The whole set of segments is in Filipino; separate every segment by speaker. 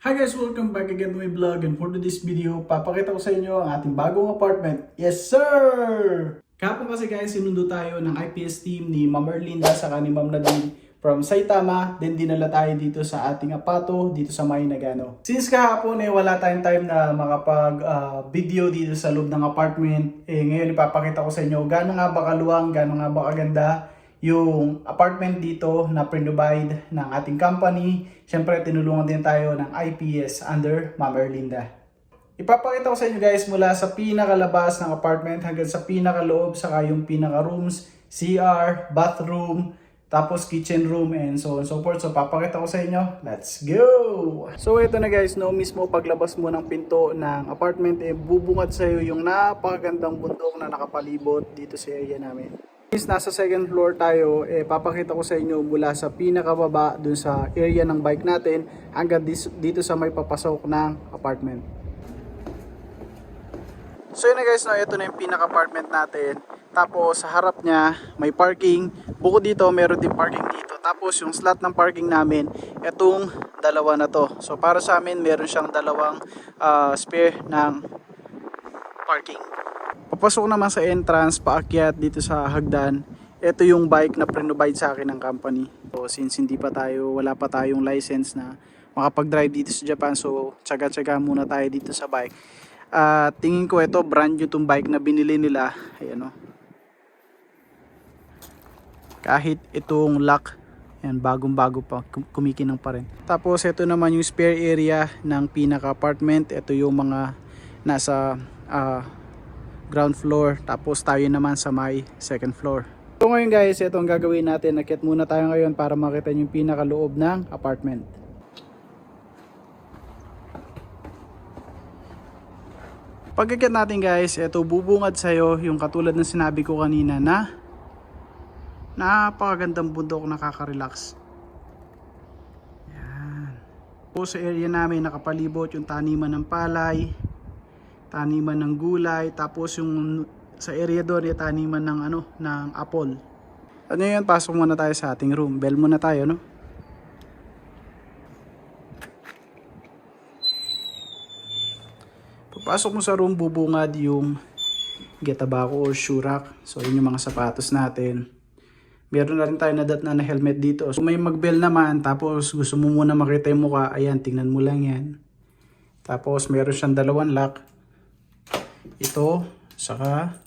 Speaker 1: Hi guys! Welcome back again to my vlog, and for today's video, papakita ko sa inyo ang ating bagong apartment. Yes sir! Kahapon kasi guys, sinundo tayo ng IPS team ni Ma'am Erlinda saka ni Ma'am Nadine from Saitama. Then dinala tayo dito sa ating apato, dito sa May Nagano. Since kahapon wala tayong time na makapag video dito sa loob ng apartment, ngayon ipapakita ko sa inyo gaano nga ba kaluwang, gaano nga ba kaganda yung apartment dito na pre-provide ng ating company. Siyempre, tinulungan din tayo ng IPS under Ma'am Erlinda. Ipapakita ko sa inyo guys mula sa pinakalabas ng apartment hanggang sa pinakaloob, saka yung pinaka-rooms, CR, bathroom, tapos kitchen room, and so on and so forth. So, papakita ko sa inyo. Let's go! So, ito na guys, no, mismo paglabas mo ng pinto ng apartment, bubungad sa iyo yung napakagandang bundok na nakapalibot dito sa area namin. Since nasa second floor tayo, papakita ko sa inyo mula sa pinakababa dun sa area ng bike natin hanggang dito sa may papasok ng apartment. So yun na guys, no, ito na yung pinaka-apartment natin. Tapos sa harap niya may parking. Bukod dito, meron din parking dito. Tapos yung slot ng parking namin, itong dalawa na to. So para sa amin, meron siyang dalawang spare ng parking. Papasok naman sa entrance, paakyat dito sa hagdan. Ito yung bike na pre-provide sa akin ng company. So since wala pa tayong license na makapag-drive dito sa Japan, so tsaga-tsaga muna tayo dito sa bike. Tingin ko ito brand new tong bike na binili nila. Ayan o. Kahit itong lock, yan, bagong-bago pa, kumikinang pa rin. Tapos ito naman yung spare area ng pinaka-apartment. Ito yung mga nasa ground floor, tapos tayo naman sa may second floor. So ngayon guys, ito ang gagawin natin. Akyat muna tayo ngayon para makita yung pinakaloob ng apartment. Pag-akyat natin guys, ito bubungad sa'yo yung katulad ng sinabi ko kanina na napakagandang bundok, nakaka-relax. Yan. Po sa area namin nakapalibot yung taniman ng palay, taniman ng gulay, tapos yung sa area doon taniman ng ng apple. Ano yun, pasok muna tayo sa ating room. Bell muna tayo, no? Pagpasok mo sa room, bubungad yung getabako or shoe rack. So yun yung mga sapatos natin. Meron na rin tayo na helmet dito. So may mag-bell naman, tapos gusto mo muna makita yung mukha, ayan, tingnan mo lang yan. Tapos meron siyang dalawang lock. Ito, saka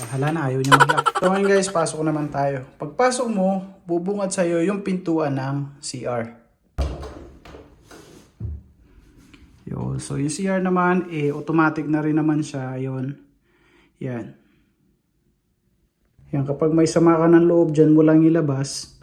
Speaker 1: bahala na, ayaw niya mag-lock. So ngayon guys, pasok naman tayo. Pagpasok mo, bubungad sa'yo yung pintuan ng CR. Yun. So yung CR naman, automatic na rin naman siya. Yun. Yan. Yan, kapag may sama ka ng loob, dyan mo lang ilabas.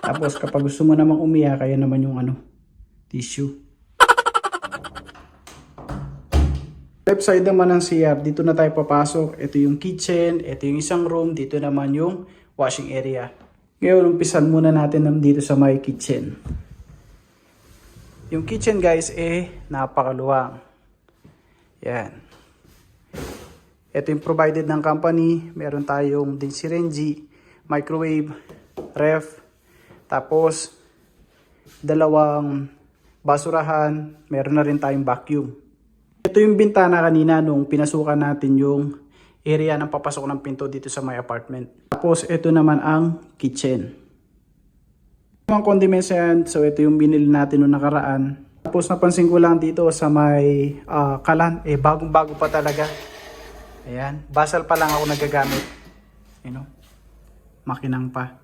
Speaker 1: Tapos kapag gusto mo namang umiyak, kaya naman yung tissue. Left side naman ng CR, dito na tayo papasok. Ito yung kitchen, ito yung isang room, dito naman yung washing area. Ngayon, umpisan muna natin dito sa may kitchen. Yung kitchen guys, napakaluwang. Yan. Ito yung provided ng company. Meron tayong Densirenji, microwave, ref, tapos dalawang basurahan, meron na rin tayong vacuum. Ito yung bintana kanina nung pinasukan natin yung area ng papasok ng pinto dito sa my apartment. Tapos ito naman ang kitchen. Mga condiments yan, so ito yung binili natin nung nakaraan. Tapos napansin ko lang dito sa may kalan, bagong-bago pa talaga. Ayan, basal pa lang ako nagagamit. Makinang pa.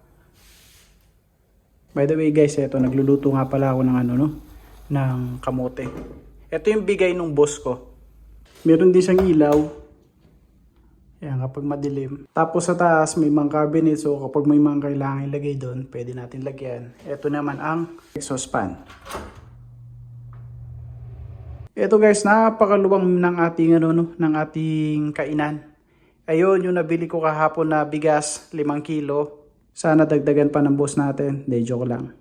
Speaker 1: By the way guys, ito nagluluto nga pala ako ng ng kamote. Ito yung bigay nung boss ko. Meron din siyang ilaw. Ayan, kapag madilim. Tapos sa taas may mga cabinet. So kapag may mga kailangan ilagay doon, pwede natin lagyan. Ito naman ang exhaust fan. Ito guys, napakaluwang ng ating ng ating kainan. Ayun, yung nabili ko kahapon na bigas, 5 kilo. Sana dagdagan pa ng boss natin. Hindi, joke lang.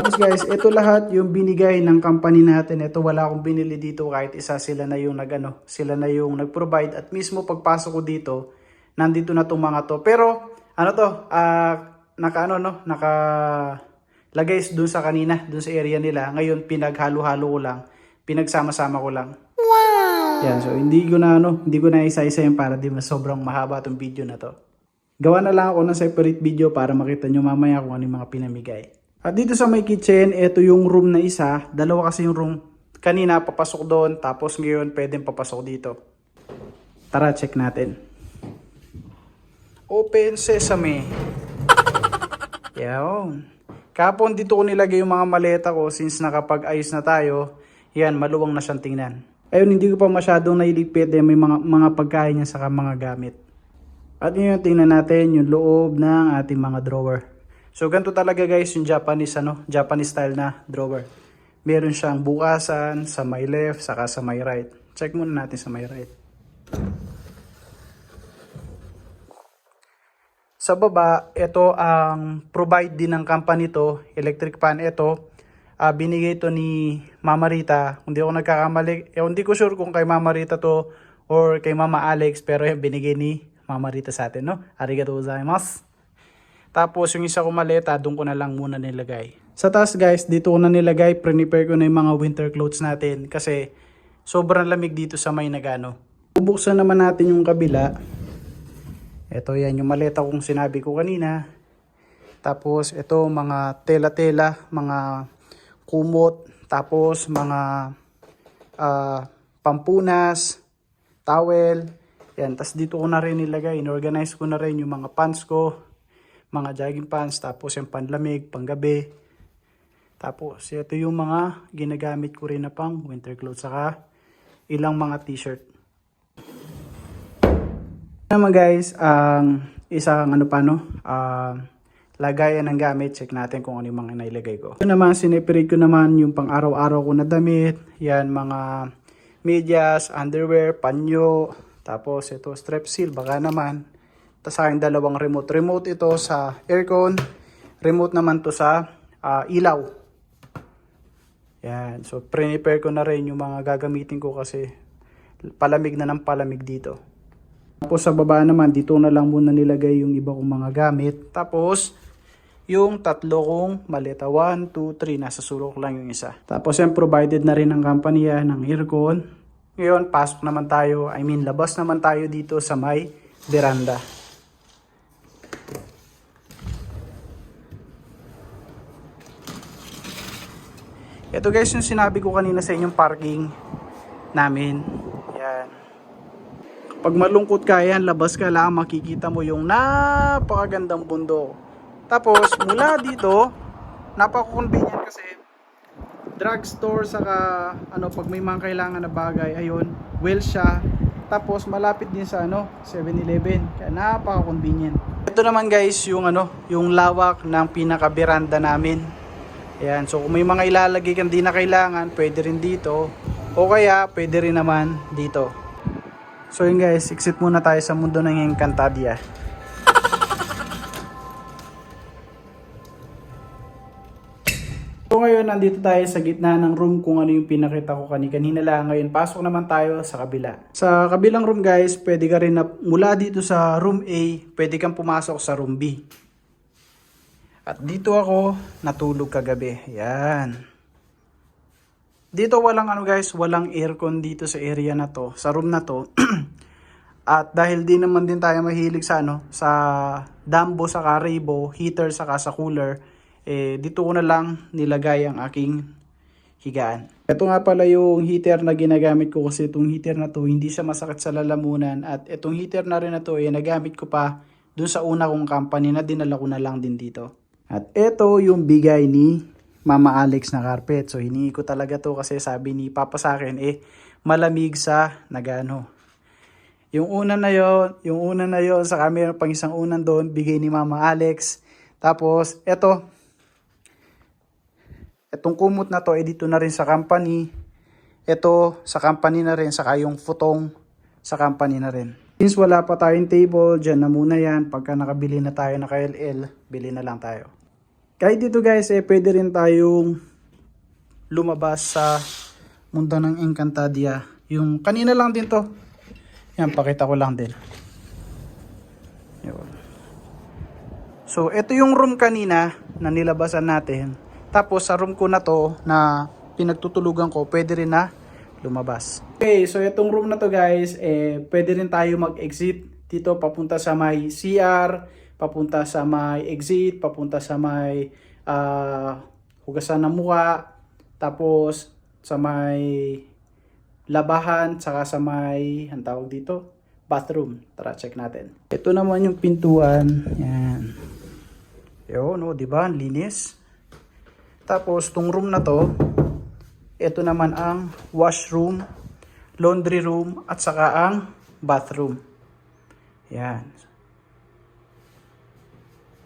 Speaker 1: Tapos guys, ito lahat yung binigay ng company natin. Ito wala akong binili dito, kahit isa, sila na yung sila na yung nag-provide, at mismo pagpasok ko dito, nandito na tong mga to. Pero naka lagay dun sa kanina, dun sa area nila. Ngayon, pinaghalo-halo ko lang. Pinagsama-sama ko lang. Wow! Yan, so hindi ko na isa-isa yan para di mas sobrang mahaba tong video na to. Gawa na lang ako ng separate video para makita nyo mamaya kung ano yung mga pinamigay. At dito sa may kitchen, ito yung room na isa. Dalawa kasi yung room. Kanina papasok doon, tapos ngayon pwedeng papasok dito. Tara, check natin. Open sesame. Yan. Kapon dito ko nilagay yung mga maleta ko since nakapag-ayos na tayo. Yan, maluwang na siyang tingnan. Ayun, hindi ko pa masyadong nailigpit. May mga pagkain niya saka mga gamit. At ngayon, tingnan natin yung loob ng ating mga drawer. So, ganito talaga guys yung Japanese style na drawer. Meron siyang bukasan sa may left, saka sa may right. Check muna natin sa may right. Sa baba, ito ang provide din ng company to, electric fan ito. Binigay to ni Mama Rita. Hindi ako nagkakamali. Hindi ko sure kung kay Mama Rita to or kay Mama Alex, pero yung binigay ni Mama Rita sa atin, no? Arigatou gozaimasu. Tapos yung isa ko maleta, doon ko na lang muna nilagay. Sa taas guys, dito ko na nilagay, prepare ko na yung mga winter clothes natin kasi sobrang lamig dito sa may Nagano. Bubuksan naman natin yung kabila. Ito yan yung maleta kong sinabi ko kanina. Tapos ito mga tela-tela, mga kumot, tapos mga pampunas, towel. Yan, tas dito ko na rin nilagay, inorganize ko na rin yung mga pants ko, mga jogging pants, tapos yung panlamig, panggabi. Tapos ito yung mga ginagamit ko rin na pang winter clothes, saka ilang mga t-shirt. Naman guys, isang lagayan ng gamit, check natin kung ano yung mga nailagay ko. Ito naman, sineparate ko naman yung pang araw-araw ko na damit, yan mga medyas, underwear, panyo, tapos ito strap seal, baka naman. Tapos sa akin dalawang remote. Remote ito sa aircon, remote naman to sa ilaw. Yan, so prepare ko na rin yung mga gagamitin ko kasi palamig na ng palamig dito. Tapos sa baba naman, dito na lang muna nilagay yung iba kong mga gamit. Tapos yung tatlo kong maleta, 1, 2, 3, nasa sulok lang yung isa. Tapos yan, provided na rin ng company ng aircon. Ngayon, pasok naman tayo, labas naman tayo dito sa may veranda. Ito guys yung sinabi ko kanina sa inyong parking namin. Yan. Pag malungkot ka yan, labas ka lang, makikita mo yung napakagandang bundok. Tapos mula dito, napaka-convenient kasi drugstore saka pag may mga kailangan na bagay, ayun, well siya. Tapos malapit din sa 7-Eleven. Kaya napaka-convenient. Ito naman guys yung yung lawak ng pinaka-veranda namin. Ayan, so kung may mga ilalagay kang di na kailangan, pwede rin dito. O kaya pwede rin naman dito. So yun guys, exit muna tayo sa mundo ng Encantadia. So ngayon, nandito tayo sa gitna ng room kung ano yung pinakita ko kanina lang. Ngayon, pasok naman tayo sa kabila. Sa kabilang room guys, pwede ka rin mula dito sa room A, pwede kang pumasok sa room B. At dito ako natulog kagabi. Yan. Dito walang walang aircon dito sa area na to, sa room na to. At dahil di naman din tayo mahilig sa sa Dambo sa Caraibo, heater saka sa cooler, dito ko na lang nilagay ang aking higaan. Ito nga pala yung heater na ginagamit ko kasi itong heater na to hindi siya masakit sa lalamunan at itong heater na rin na to nagamit ko pa dun sa una kong company na dinala ko na lang din dito. At ito yung bigay ni Mama Alex na carpet. So hiningi ko talaga to kasi sabi ni Papa sa akin malamig sa Nagano. Yung una na yon sa camera pang isang unan doon bigay ni Mama Alex. Tapos etong kumot na to, dito na rin sa company. Ito sa company na rin, saka yung futong sa company na rin. Since wala pa tayong table, dyan na muna yan. Pagka nakabili na tayo na KLL, bili na lang tayo. Kahit dito guys, pwede rin tayong lumabas sa mundo ng Encantadia. Yung kanina lang din to. Yan, pakita ko lang din. Yun. So, ito yung room kanina na nilabasan natin. Tapos, sa room ko na to na pinagtutulugan ko, pwede rin na lumabas. Okay, so itong room na to guys, pwede rin tayo mag-exit dito papunta sa may CR, papunta sa may exit, papunta sa may hugasan ng mukha, tapos sa may labahan, saka sa may, ang tawag dito, bathroom. Tara, check natin. Ito naman yung pintuan. Yan. Yo, no, di ba? Linis. Tapos, tong room na to, ito naman ang washroom, laundry room, at saka ang bathroom. Yan.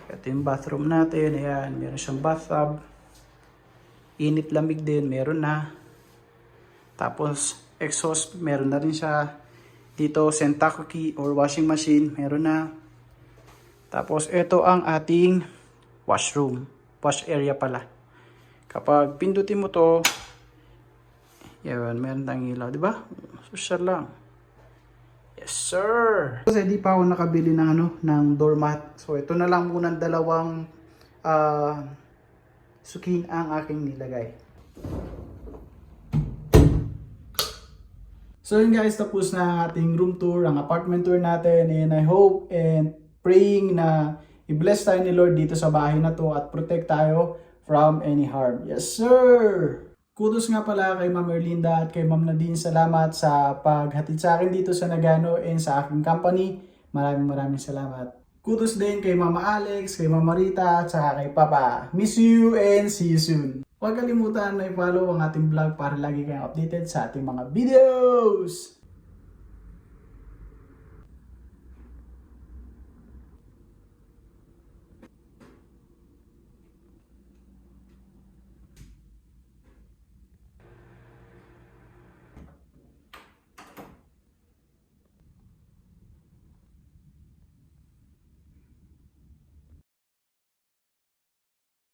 Speaker 1: Ito yung bathroom natin. Ayan, meron siyang bathtub. Init-lamig din, meron na. Tapos, exhaust, meron na rin siya. Dito, Sentakuki or washing machine, meron na. Tapos, ito ang ating washroom. Wash area pala. Kapag pindutin mo to, yan, meron tayong ilaw, di ba? Social lang. Yes, sir! Kasi di pa ako nakabili ng, ng doormat. So, ito na lang muna dalawang sukin ang aking nilagay. So yun guys, tapos na ang ating room tour, ang apartment tour natin, and I hope and praying na i-bless tayo ni Lord dito sa bahay na to at protect tayo from any harm. Yes sir! Kudos nga pala kay Ma'am Erlinda at kay Ma'am Nadine. Salamat sa paghatid sa akin dito sa Nagano and sa aking company. Maraming salamat. Kudos din kay Mama Alex, kay Mama Rita, at saka kay Papa. Miss you and see you soon. Huwag kalimutan na i-follow ang ating vlog para lagi kayong updated sa ating mga videos.